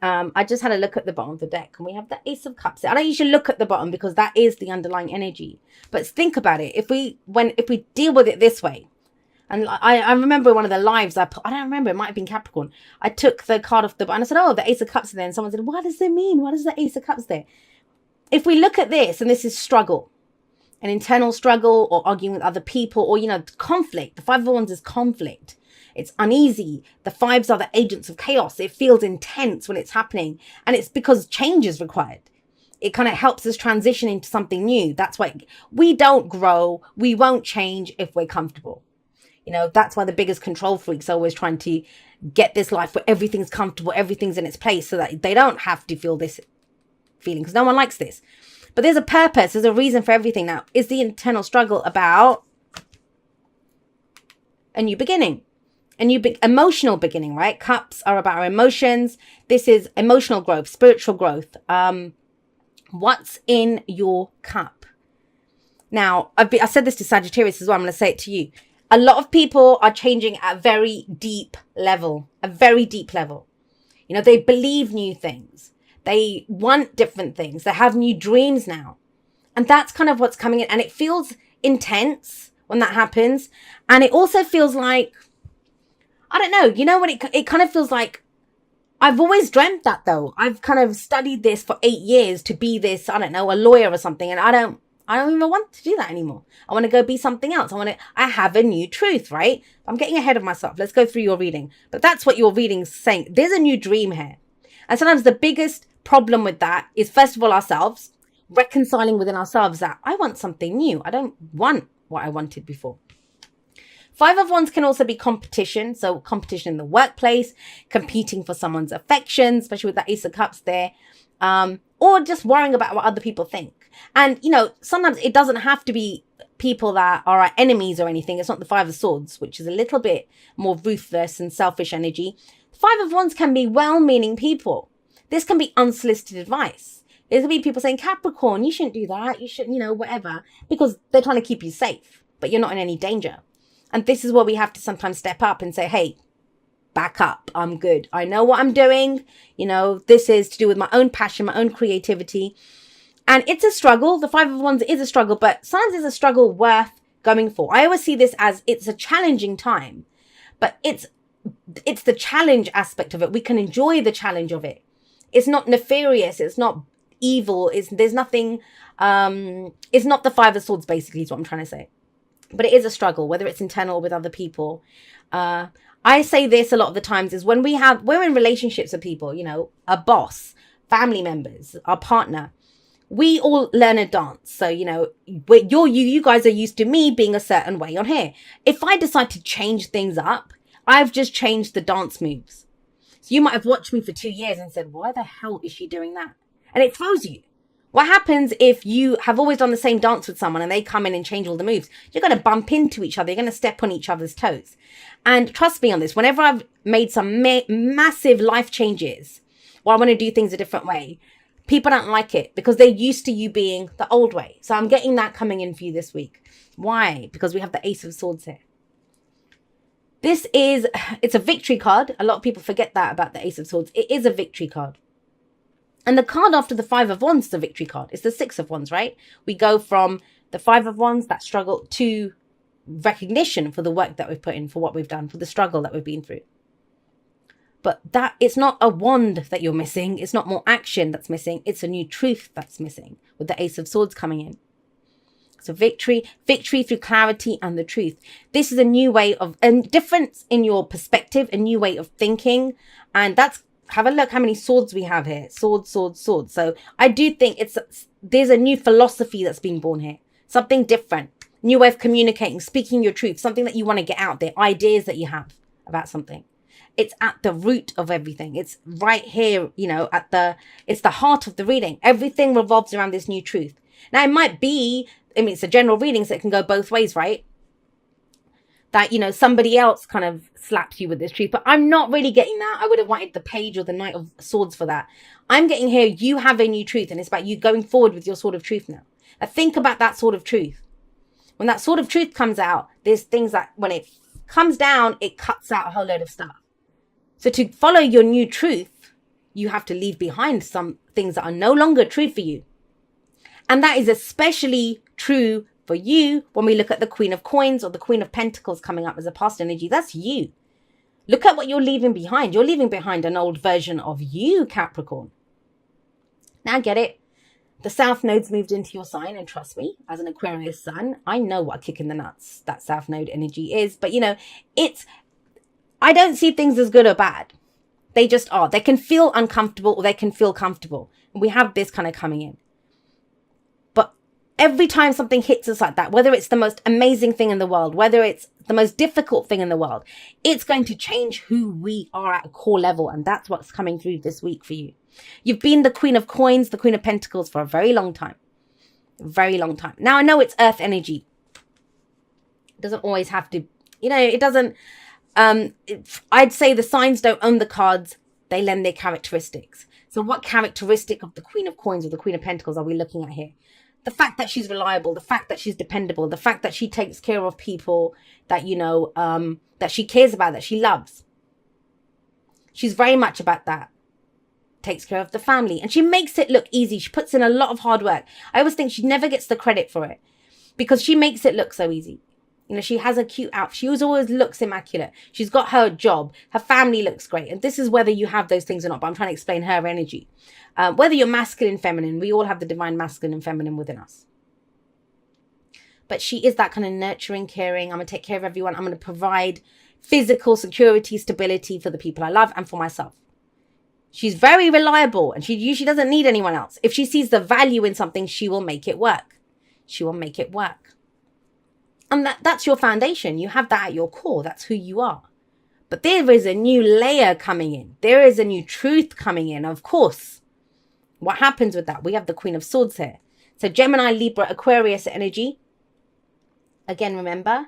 I just had a look at the bottom of the deck, and we have the Ace of Cups. I don't usually look at the bottom because that is the underlying energy. But think about it. If we deal with it this way, and I remember one of the lives I don't remember, it might have been Capricorn. I took the card off the bottom and I said, oh, the Ace of Cups is there. And someone said, what does it mean? What is the Ace of Cups there? If we look at this, and this is struggle, an internal struggle, or arguing with other people, or, conflict. The Five of Wands is conflict. It's uneasy. The fives are the agents of chaos. It feels intense when it's happening. And it's because change is required. It kind of helps us transition into something new. That's why we don't grow. We won't change if we're comfortable. That's why the biggest control freaks are always trying to get this life where everything's comfortable, everything's in its place, so that they don't have to feel this feeling, because no one likes this. But there's a purpose. There's a reason for everything. Now, is the internal struggle about a new beginning? Emotional beginning, right? Cups are about our emotions. This is emotional growth, spiritual growth. What's in your cup? Now, I said this to Sagittarius as well. I'm going to say it to you. A lot of people are changing at a very deep level. They believe new things. They want different things. They have new dreams now. And that's kind of what's coming in. And it feels intense when that happens. And it also feels like, I don't know, when it kind of feels like, I've always dreamt that though. I've kind of studied this for 8 years to be this, I don't know, a lawyer or something. And I don't even want to do that anymore. I want to go be something else. I have a new truth, right? I'm getting ahead of myself. Let's go through your reading. But that's what your reading's saying. There's a new dream here. And sometimes the biggest problem with that is, first of all, ourselves, reconciling within ourselves that I want something new. I don't want what I wanted before. Five of Wands can also be competition. So competition in the workplace, competing for someone's affection, especially with that Ace of Cups there. Or just worrying about what other people think. And, sometimes it doesn't have to be people that are our enemies or anything. It's not the Five of Swords, which is a little bit more ruthless and selfish energy. Five of Wands can be well-meaning people. This can be unsolicited advice. There can be people saying, Capricorn, you shouldn't do that. You shouldn't, whatever. Because they're trying to keep you safe, but you're not in any danger. And this is where we have to sometimes step up and say, hey, back up. I'm good. I know what I'm doing. This is to do with my own passion, my own creativity. And it's a struggle. The Five of Wands is a struggle, but sometimes it's a struggle worth going for. I always see this as it's a challenging time, but it's the challenge aspect of it. We can enjoy the challenge of it. It's not nefarious. It's not evil. There's nothing. It's not the Five of Swords, basically, is what I'm trying to say. But it is a struggle, whether it's internal or with other people. I say this a lot of the times is when we're in relationships with people, a boss, family members, our partner. We all learn a dance. So, you guys are used to me being a certain way on here. If I decide to change things up, I've just changed the dance moves. So you might have watched me for 2 years and said, why the hell is she doing that? And it throws you. What happens if you have always done the same dance with someone and they come in and change all the moves? You're going to bump into each other. You're going to step on each other's toes. And trust me on this, whenever I've made some massive life changes, or I want to do things a different way, people don't like it because they're used to you being the old way. So I'm getting that coming in for you this week. Why? Because we have the Ace of Swords here. It's a victory card. A lot of people forget that about the Ace of Swords. It is a victory card. And the card after the Five of Wands is the victory card. It's the Six of Wands, right? We go from the Five of Wands, that struggle, to recognition for the work that we've put in, for what we've done, for the struggle that we've been through. But it's not a wand that you're missing. It's not more action that's missing. It's a new truth that's missing with the Ace of Swords coming in. So victory through clarity and the truth. This is a new way of, a difference in your perspective, a new way of thinking. And have a look how many swords we have here. Sword, sword, sword. So I do think there's a new philosophy that's being born here. Something different. New way of communicating, speaking your truth. Something that you want to get out there. Ideas that you have about something. It's at the root of everything. It's right here, it's the heart of the reading. Everything revolves around this new truth. Now, it might be, it's a general reading, so it can go both ways, right? That, somebody else kind of slaps you with this truth. But I'm not really getting that. I would have wanted the Page or the Knight of Swords for that. I'm getting here, you have a new truth, and it's about you going forward with your sword of truth now. Now, think about that sword of truth. When that sword of truth comes out, there's things that, when it comes down, it cuts out a whole load of stuff. So to follow your new truth, you have to leave behind some things that are no longer true for you. And that is especially true for you when we look at the Queen of Coins or the Queen of Pentacles coming up as a past energy. That's you. Look at what you're leaving behind. You're leaving behind an old version of you, Capricorn. Now get it. The South Node's moved into your sign, and trust me, as an Aquarius sun, I know what a kick in the nuts that South Node energy is. But, I don't see things as good or bad. They just are. They can feel uncomfortable or they can feel comfortable. And we have this kind of coming in. But every time something hits us like that, whether it's the most amazing thing in the world, whether it's the most difficult thing in the world, it's going to change who we are at a core level. And that's what's coming through this week for you. You've been the Queen of Coins, the Queen of Pentacles for a very long time. Very long time. Now, I know it's earth energy. It doesn't always have to, it doesn't, I'd say the signs don't own the cards. They lend their characteristics. So what characteristic of the Queen of Coins or the Queen of Pentacles are we looking at here? The fact that she's reliable, the fact that she's dependable, the fact that she takes care of people that, that she cares about, that she loves. She's very much about that. Takes care of the family, and she makes it look easy. She puts in a lot of hard work. I always think she never gets the credit for it because she makes it look so easy. She has a cute outfit. She always looks immaculate. She's got her job. Her family looks great. And this is whether you have those things or not, but I'm trying to explain her energy. Whether you're masculine, feminine, we all have the divine masculine and feminine within us. But she is that kind of nurturing, caring. I'm going to take care of everyone. I'm going to provide physical security, stability for the people I love and for myself. She's very reliable and she usually doesn't need anyone else. If she sees the value in something, she will make it work. She will make it work. And that's your foundation. You have that at your core. That's who you are. But there is a new layer coming in. There is a new truth coming in. Of course, what happens with that? We have the Queen of Swords here. So Gemini, Libra, Aquarius energy. Again, remember,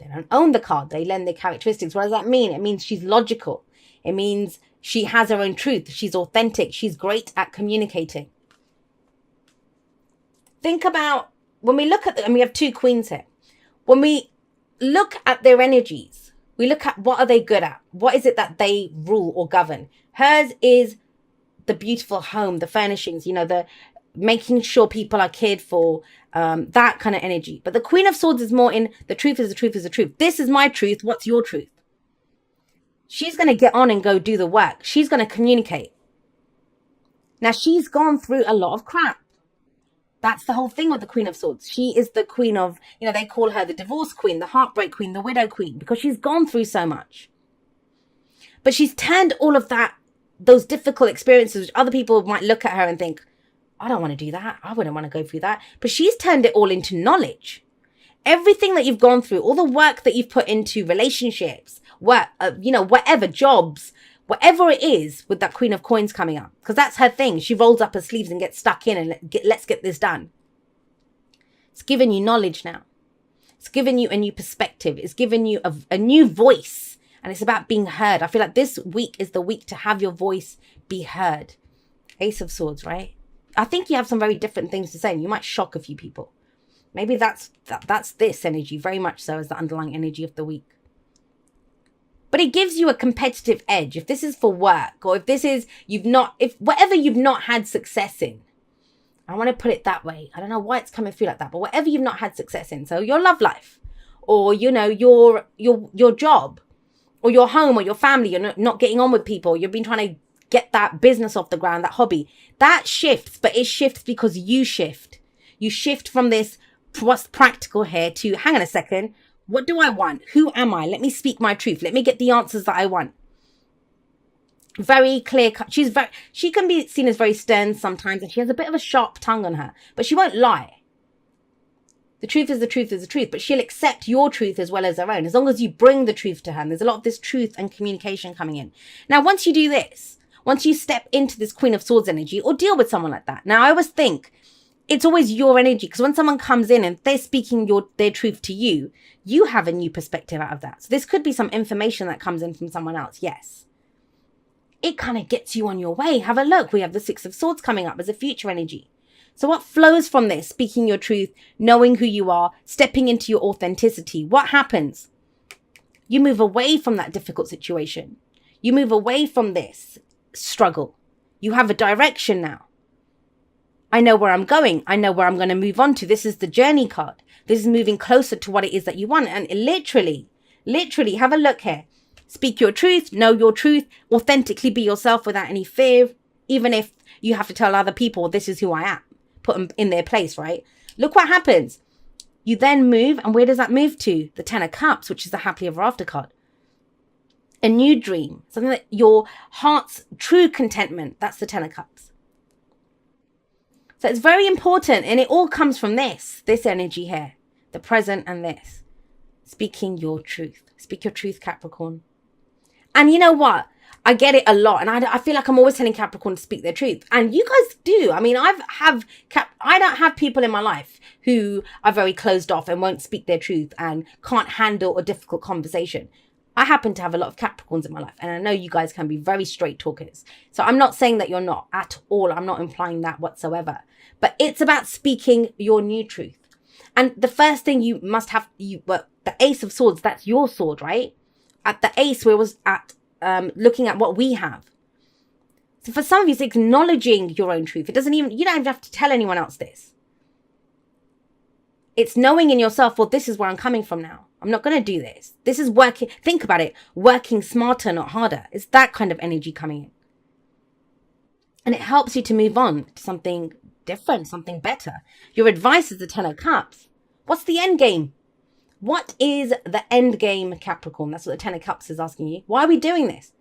they don't own the card. They lend their characteristics. What does that mean? It means she's logical. It means she has her own truth. She's authentic. She's great at communicating. Think about when we look at and we have two queens here. When we look at their energies, we look at what are they good at? What is it that they rule or govern? Hers is the beautiful home, the furnishings, the making sure people are cared for, that kind of energy. But the Queen of Swords is more in the truth is the truth is the truth. This is my truth. What's your truth? She's going to get on and go do the work. She's going to communicate. Now, she's gone through a lot of crap. That's the whole thing with the Queen of Swords. She is the queen of, they call her the divorce queen, the heartbreak queen, the widow queen, because she's gone through so much. But she's turned all of that, those difficult experiences, which other people might look at her and think, I don't want to do that. I wouldn't want to go through that. But she's turned it all into knowledge. Everything that you've gone through, all the work that you've put into relationships, work, whatever, jobs, whatever it is with that Queen of Coins coming up, because that's her thing. She rolls up her sleeves and gets stuck in and let's get this done. It's given you knowledge now. It's given you a new perspective. It's given you a new voice, and it's about being heard. I feel like this week is the week to have your voice be heard. Ace of Swords, right? I think you have some very different things to say, and you might shock a few people. Maybe that's this energy, very much so as the underlying energy of the week. But it gives you a competitive edge. If this is for work, or if this is, whatever you've not had success in, I want to put it that way. I don't know why it's coming through like that, but whatever you've not had success in, so your love life, or, your job, or your home, or your family, you're not getting on with people, you've been trying to get that business off the ground, that hobby, that shifts, but it shifts because you shift. You shift from this, what's practical here, to, hang on a second, what do I want? Who am I? Let me speak my truth. Let me get the answers that I want. Very clear cut. She can be seen as very stern sometimes, and she has a bit of a sharp tongue on her, but she won't lie. The truth is the truth is the truth, but she'll accept your truth as well as her own, as long as you bring the truth to her. And there's a lot of this truth and communication coming in. Now, once you do this, once you step into this Queen of Swords energy or deal with someone like that. Now, I always think it's always your energy, because when someone comes in and they're speaking their truth to you, you have a new perspective out of that. So this could be some information that comes in from someone else. Yes. It kind of gets you on your way. Have a look. We have the Six of Swords coming up as a future energy. So what flows from this? Speaking your truth, knowing who you are, stepping into your authenticity. What happens? You move away from that difficult situation. You move away from this struggle. You have a direction now. I know where I'm going. I know where I'm going to move on to. This is the journey card. This is moving closer to what it is that you want. And literally, have a look here. Speak your truth, know your truth, authentically be yourself without any fear, even if you have to tell other people, this is who I am. Put them in their place, right? Look what happens. You then move, and where does that move to? The Ten of Cups, which is the happily ever after card. A new dream, something that your heart's true contentment, that's the Ten of Cups. So it's very important, and it all comes from this energy here, the present and this. Speaking your truth. Speak your truth, Capricorn. And you know what? I get it a lot, and I feel like I'm always telling Capricorn to speak their truth. And you guys do. I mean, I don't have people in my life who are very closed off and won't speak their truth and can't handle a difficult conversation. I happen to have a lot of Capricorns in my life, and I know you guys can be very straight talkers. So I'm not saying that you're not at all. I'm not implying that whatsoever. But it's about speaking your new truth. And the first thing you must have, the Ace of Swords, that's your sword, right? At the Ace, where it was at looking at what we have. So for some of you, it's acknowledging your own truth. You don't even have to tell anyone else this. It's knowing in yourself, well, this is where I'm coming from now. I'm not going to do this. This is working. Think about it. Working smarter, not harder. It's that kind of energy coming in. And it helps you to move on to something different, something better. Your advice is the Ten of Cups. What's the end game? What is the end game, Capricorn? That's what the Ten of Cups is asking you. Why are we doing this?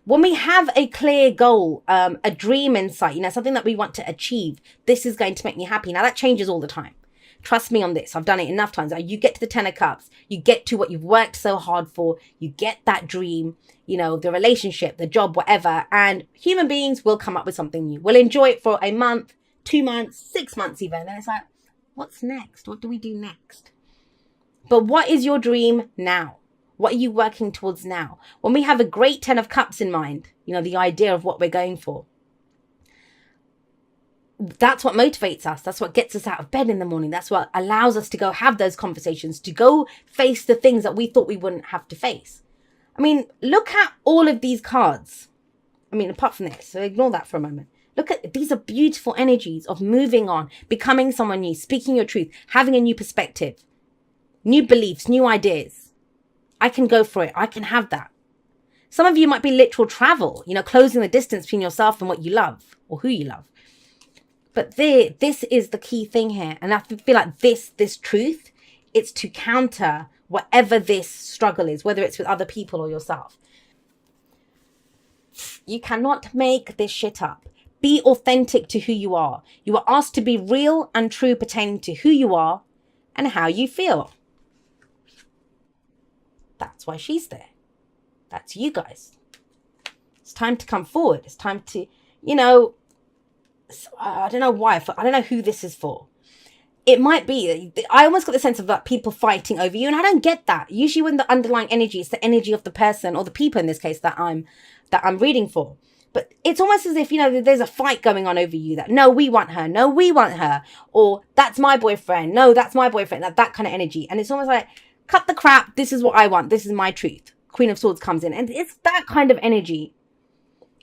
When we have a clear goal, a dream in sight, something that we want to achieve, this is going to make me happy. Now, that changes all the time. Trust me on this. I've done it enough times. You get to the Ten of Cups. You get to what you've worked so hard for. You get that dream, the relationship, the job, whatever. And human beings will come up with something new. We'll enjoy it for a month, 2 months, 6 months even. And then it's like, what's next? What do we do next? But what is your dream now? What are you working towards now? When we have a great Ten of Cups in mind, the idea of what we're going for, that's what motivates us. That's what gets us out of bed in the morning. That's what allows us to go have those conversations, to go face the things that we thought we wouldn't have to face. I mean, look at all of these cards. I mean, apart from this, so ignore that for a moment. Look at, these are beautiful energies of moving on, becoming someone new, speaking your truth, having a new perspective, new beliefs, new ideas. I can go for it. I can have that. Some of you might be literal travel, closing the distance between yourself and what you love or who you love. But this is the key thing here. And I feel like this truth, it's to counter whatever this struggle is, whether it's with other people or yourself. You cannot make this shit up. Be authentic to who you are. You are asked to be real and true pertaining to who you are and how you feel. That's why she's there. That's you guys. It's time to come forward. It's time to, I don't know why. I don't know who this is for. It might be. I almost got the sense of like people fighting over you, and I don't get that. Usually, when the underlying energy is the energy of the person or the people in this case that I'm reading for. But it's almost as if there's a fight going on over you. That no, we want her. No, we want her. Or that's my boyfriend. No, that's my boyfriend. That kind of energy. And it's almost like, cut the crap. This is what I want. This is my truth. Queen of Swords comes in, and it's that kind of energy.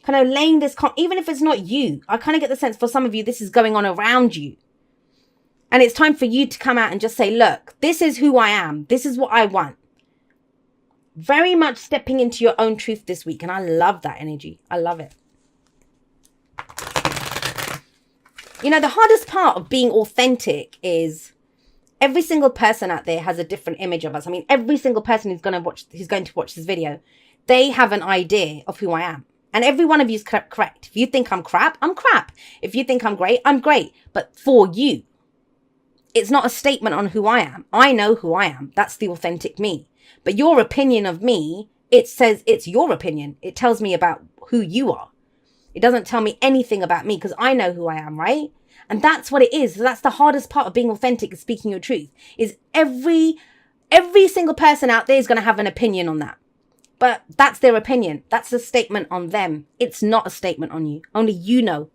Kind of laying this, even if it's not you, I kind of get the sense for some of you, this is going on around you. And it's time for you to come out and just say, look, this is who I am. This is what I want. Very much stepping into your own truth this week. And I love that energy. I love it. The hardest part of being authentic is every single person out there has a different image of us. I mean, every single person who's going to watch this video, they have an idea of who I am. And every one of you is correct. If you think I'm crap, I'm crap. If you think I'm great, I'm great. But for you, it's not a statement on who I am. I know who I am. That's the authentic me. But your opinion of me, it says it's your opinion. It tells me about who you are. It doesn't tell me anything about me because I know who I am, right? And that's what it is. So that's the hardest part of being authentic and speaking your truth, is every single person out there is going to have an opinion on that. But that's their opinion. That's a statement on them. It's not a statement on you. Only you know